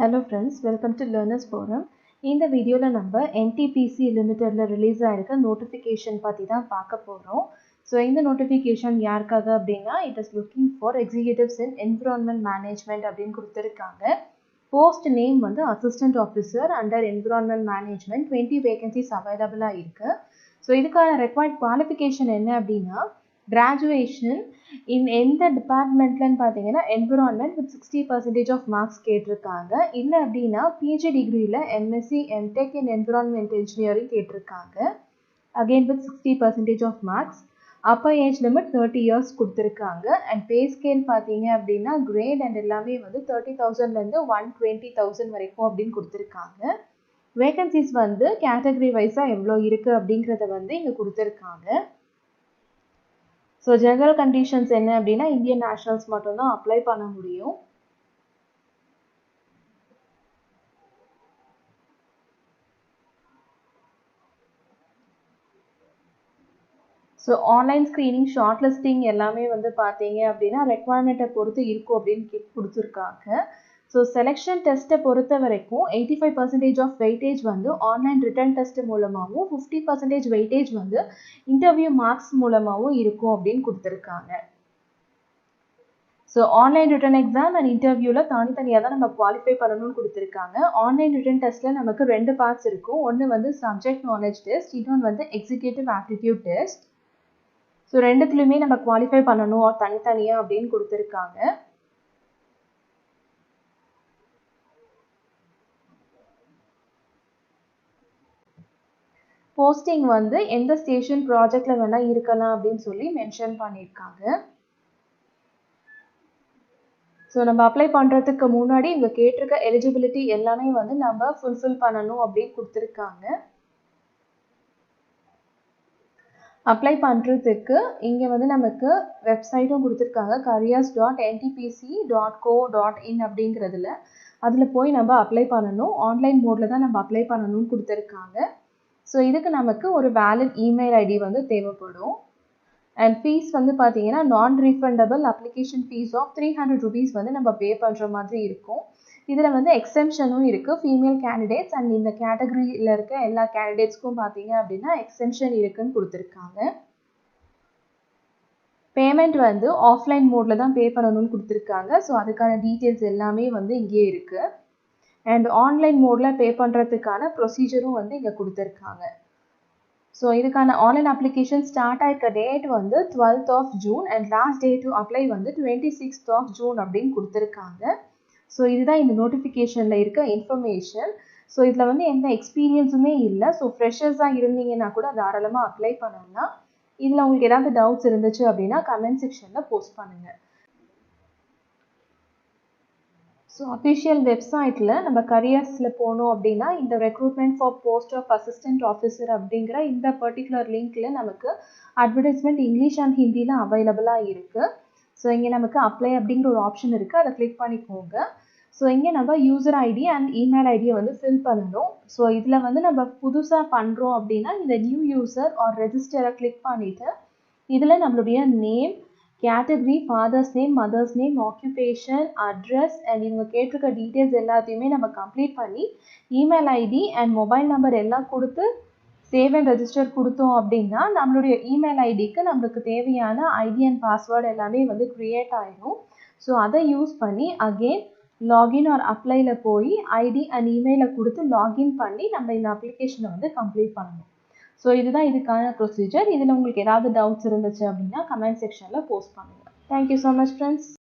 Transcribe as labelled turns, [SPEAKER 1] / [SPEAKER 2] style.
[SPEAKER 1] Hello friends, welcome to Learners Forum. இந்த வீடியோல நம்ம NTPC லிமிடெட்ல ரிலீஸ் ஆயிருக்க நோட்டிஃபிகேஷன் பத்தி தான் பார்க்க போறோம். ஸோ இந்த நோட்டிஃபிகேஷன் யாருக்காக அப்படின்னா it is looking for executives in environment management அப்படின்னு கொடுத்துருக்காங்க. போஸ்ட் நேம் வந்து assistant officer under environment management 20 vacancies அவைலபிளாக இருக்கு. ஸோ இதுக்கான ரெக்வயர்ட் குவாலிஃபிகேஷன் என்ன அப்படின்னா கிராஜுவேஷன் இன் எந்த டிபார்ட்மெண்ட்லன்னு பார்த்தீங்கன்னா என்விரான்மெண்ட் வித் 60% ஆஃப் மார்க்ஸ் கேட்டிருக்காங்க. இல்லை அப்படின்னா பிஜி டிகிரியில் MSc MTech in environment engineering கேட்டிருக்காங்க. Again with 60% of marks. Upper age limit 30 years கொடுத்துருக்காங்க. அண்ட் பே ஸ்கேல் பார்த்தீங்க அப்படின்னா கிரேட் அண்ட் எல்லாமே வந்து 30,000லேருந்து 120,000 வரைக்கும் அப்படின்னு கொடுத்துருக்காங்க. வேகன்சிஸ் வந்து கேட்டகரி வைஸாக எவ்வளோ இருக்குது அப்படிங்கிறத வந்து இங்கே கொடுத்துருக்காங்க. ஸோ ஜெனரல் கண்டிஷன்ஸ் என்ன அப்படின்னா இந்தியன் நேஷனல்ஸ் மட்டும்தான் அப்ளை பண்ண முடியும். So online screening short listing எல்லாமே வந்து பார்த்தீங்க அப்படின்னா ரெக்குவயர்மெண்ட்டை பொறுத்து இருக்கும் அப்படின்னு கொடுத்துருக்காங்க. ஸோ செலெக்ஷன் டெஸ்ட்டை பொறுத்த வரைக்கும் 85% ஆஃப் வெயிட்டேஜ் வந்து ஆன்லைன் ரிட்டன் டெஸ்ட் மூலமாகவும் 50% வெயிட்டேஜ் வந்து இன்டர்வியூ மார்க்ஸ் மூலமாகவும் இருக்கும் அப்படின்னு கொடுத்துருக்காங்க. So online written exam and இன்டர்வியூவில் தனித்தனியாக தான் நம்ம குவாலிஃபை பண்ணணும்னு கொடுத்துருக்காங்க. ஆன்லைன் ரிட்டன் டெஸ்ட்டில் நமக்கு 2 பார்ட்ஸ் இருக்கும். ஒன்று வந்து சப்ஜெக்ட் நாலேஜ் டெஸ்ட், இன்னொன்று வந்து எக்ஸிக்யூட்டிவ் ஆப்டிடியூட் டெஸ்ட். ஸோ ரெண்டுத்துலையுமே நம்ம குவாலிஃபை பண்ணணும் தனித்தனியாக அப்படின்னு கொடுத்துருக்காங்க. போஸ்டிங் வந்து எந்த ஸ்டேஷன் ப்ராஜெக்டில் வேணால் இருக்கலாம் அப்படின்னு சொல்லி மென்ஷன் பண்ணியிருக்காங்க. ஸோ நம்ம அப்ளை பண்ணுறதுக்கு முன்னாடி இங்கே கேட்டிருக்க எலிஜிபிலிட்டி எல்லாமே வந்து நம்ம ஃபுல்ஃபில் பண்ணணும் அப்படின்னு கொடுத்துருக்காங்க. அப்ளை பண்ணுறதுக்கு இங்கே வந்து நமக்கு வெப்சைட்டும் கொடுத்துருக்காங்க careers.ntpc.co.in அப்படிங்கிறதுல. அதில் போய் நம்ம அப்ளை பண்ணணும். ஆன்லைன் மோடில் தான் நம்ம அப்ளை பண்ணணும்னு கொடுத்துருக்காங்க. ஸோ இதுக்கு நமக்கு ஒரு வேலிட் இமெயில் ஐடி வந்து தேவைப்படும். அண்ட் ஃபீஸ் வந்து பார்த்தீங்கன்னா non refundable application fees of 300 rupees வந்து நம்ம பே பண்ணுற மாதிரி இருக்கும். இதில் வந்து எக்ஸெம்ஷனும் இருக்குது. ஃபீமேல் கேண்டிடேட்ஸ் அண்ட் இந்த கேட்டகரியில் இருக்க எல்லா கேண்டிடேட்ஸ்க்கும் பார்த்தீங்க அப்படின்னா எக்ஸெம்ஷன் இருக்குன்னு கொடுத்துருக்காங்க. பேமெண்ட் வந்து ஆஃப்லைன் மோடில் தான் பே பண்ணணும்னு கொடுத்துருக்காங்க. ஸோ அதுக்கான டீட்டெயில்ஸ் எல்லாமே வந்து இங்கேயே இருக்குது. அண்ட் ஆன்லைன் மோடில் பே பண்ணுறதுக்கான ப்ரொசீஜரும் வந்து இங்கே கொடுத்துருக்காங்க. ஸோ இதுக்கான ஆன்லைன் அப்ளிகேஷன் ஸ்டார்ட் ஆகிருக்க டேட் வந்து 12th of June and last date to apply வந்து 26th of June அப்படின்னு கொடுத்துருக்காங்க. ஸோ இதுதான் இந்த நோட்டிஃபிகேஷனில் இருக்க இன்ஃபர்மேஷன். ஸோ இதில் வந்து எந்த எக்ஸ்பீரியன்ஸுமே இல்லை. ஸோ ஃப்ரெஷர்ஸாக இருந்தீங்கன்னா கூட தாராளமாக அப்ளை பண்ணலாம். இதில் உங்களுக்கு ஏதாவது டவுட்ஸ் இருந்துச்சு அப்படின்னா கமெண்ட் செக்ஷனில் போஸ்ட் பண்ணுங்கள். ஸோ அஃபிஷியல் வெப்சைட்டில் நம்ம கரியர்ஸில் போனோம் அப்படின்னா இந்த recruitment for post of assistant officer அப்படிங்கிற இந்த பர்டிகுலர் லிங்க்கில் நமக்கு அட்வர்டைஸ்மெண்ட் இங்கிலீஷ் அண்ட் ஹிந்தியில் அவைலபிளாக இருக்குது. ஸோ இங்கே நமக்கு அப்ளை அப்படிங்கிற ஒரு ஆப்ஷன் இருக்குது. அதை கிளிக் பண்ணிக்கோங்க. ஸோ இங்கே நம்ம யூசர் ஐடி அண்ட் இமெயில் ஐடியை வந்து ஃபில் பண்ணணும். ஸோ இதில் வந்து நம்ம புதுசாக பண்ணுறோம் அப்படின்னா இந்த நியூ யூசர் ஆர் ரெஜிஸ்டரை கிளிக் பண்ணிவிட்டு இதில் நம்மளுடைய name, category, father's name, mother's name, occupation, address and இவங்க கேட்டிருக்க டீட்டெயில்ஸ் எல்லாத்தையுமே நம்ம கம்ப்ளீட் பண்ணி email ID and mobile number எல்லாம் கொடுத்து சேவ் அண்ட் ரெஜிஸ்டர் கொடுத்தோம் அப்படின்னா நம்மளுடைய இமெயில் ஐடிக்கு நம்மளுக்கு தேவையான ஐடி அண்ட் பாஸ்வேர்டு எல்லாமே வந்து க்ரியேட் ஆகிடும். ஸோ அதை யூஸ் பண்ணி அகெயின் லாகின் ஆர் அப்ளைல போய் ஐடி அண்ட் இமெயிலை கொடுத்து லாகின் பண்ணி நம்ம இந்த அப்ளிகேஷனை வந்து கம்ப்ளீட் பண்ணணும். ஸோ இதுதான் இதுக்கான ப்ரொசீஜர். இதில் உங்களுக்கு ஏதாவது டவுட்ஸ் இருந்துச்சு அப்படின்னா கமெண்ட் செக்ஷனில் போஸ்ட் பண்ணுங்கள். Thank you so much friends.